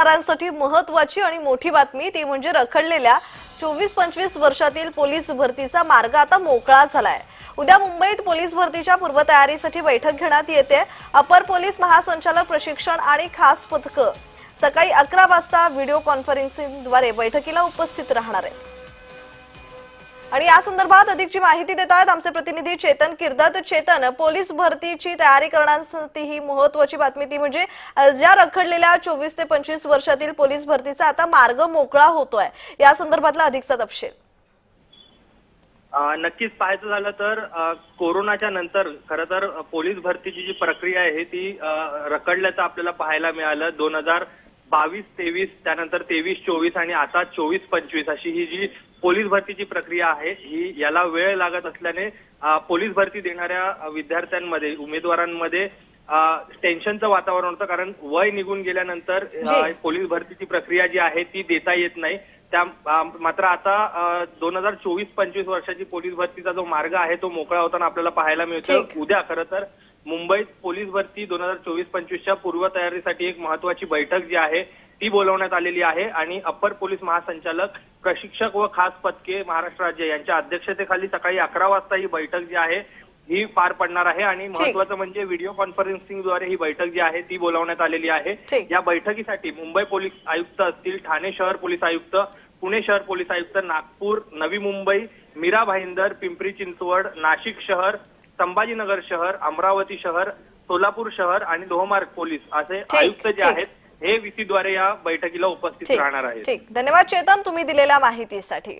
साठी महत्त्वाची आणि मोठी बातमी ती म्हणजे रखडलेल्या 24-25 वर्षातील पोलीस भरतीचा मार्ग आता मोकळा झालाय। उद्या मुंबईत पोलीस भरतीच्या पूर्वतयारीसाठी बैठक घेण्यात येते। अपर पोलीस महासंचालक प्रशिक्षण आणि खास पथक सकाळी 11 वाजता व्हिडिओ कॉन्फरन्सिंगद्वारे बैठकीला उपस्थित राहणार आहेत। आणि या संदर्भात अधिकची माहिती देत आहेत आमचे प्रतिनिधी चेतन किर्दत। चेतन, पोलीस भरतीची तयारी करण्यासाठी ही महत्त्वाची बातमी ती म्हणजे ज्या रखडलेल्या 24 ते 25 वर्षातील पोलीस भरतीचा आता मार्ग मोकळा होतोय, या संदर्भातला अधिकचा तपशील। नक्कीच पाहायचं झालं तर कोरोनाच्या नंतर खरं तर पोलीस भरतीची जी प्रक्रिया आहे ती रखडल्याचं आपल्याला पाहायला मिळालं। 2022-23 त्यानंतर 23-24 आणि आता 24-25 अशी ही जी पोलीस भरतीची प्रक्रिया आहे ही याला वेळ लागत असल्याने पोलीस भरती देणाऱ्या विद्यार्थ्यांमध्ये उमेदवारांमध्ये टेन्शनचं वातावरण होतं, कारण वय निघून गेल्यानंतर पोलीस भरतीची प्रक्रिया जी आहे ती देता येत नाही। त्या मात्र आता 2024-25 वर्षाची पोलीस भरतीचा जो मार्ग आहे तो मोकळा होताना आपल्याला पाहायला मिळतो। उद्या खरं तर मुंबईत पोलीस भरती 2024-25च्या पूर्वतयारीसाठी एक महत्त्वाची बैठक जी आहे ती बोलवण्यात आलेली आहे आणि अप्पर पोलीस महासंचालक प्रशिक्षक व खास पथके महाराष्ट्र राज्य यांच्या अध्यक्षतेखाली सकाळी 11 वाजता ही बैठक जी आहे ही पार पडणार आहे। आणि महत्त्वाचं म्हणजे व्हिडिओ कॉन्फरन्सिंगद्वारे ही बैठक जी आहे ती बोलवण्यात आलेली आहे। या बैठकीसाठी मुंबई पोलीस आयुक्त असतील, ठाणे शहर पोलीस आयुक्त, पुणे शहर पोलीस आयुक्त, नागपूर, नवी मुंबई, मीरा भाईंदर, पिंपरी चिंचवड, नाशिक शहर, संभाजीनगर शहर, अमरावती शहर, सोलापूर शहर आणि लोहमार्ग पोलीस असे आयुक्त जे आहेत हे व्हीसीद्वारे या बैठकीला उपस्थित राहणार आहेत। धन्यवाद चेतन, तुम्ही दिलेल्या माहितीसाठी।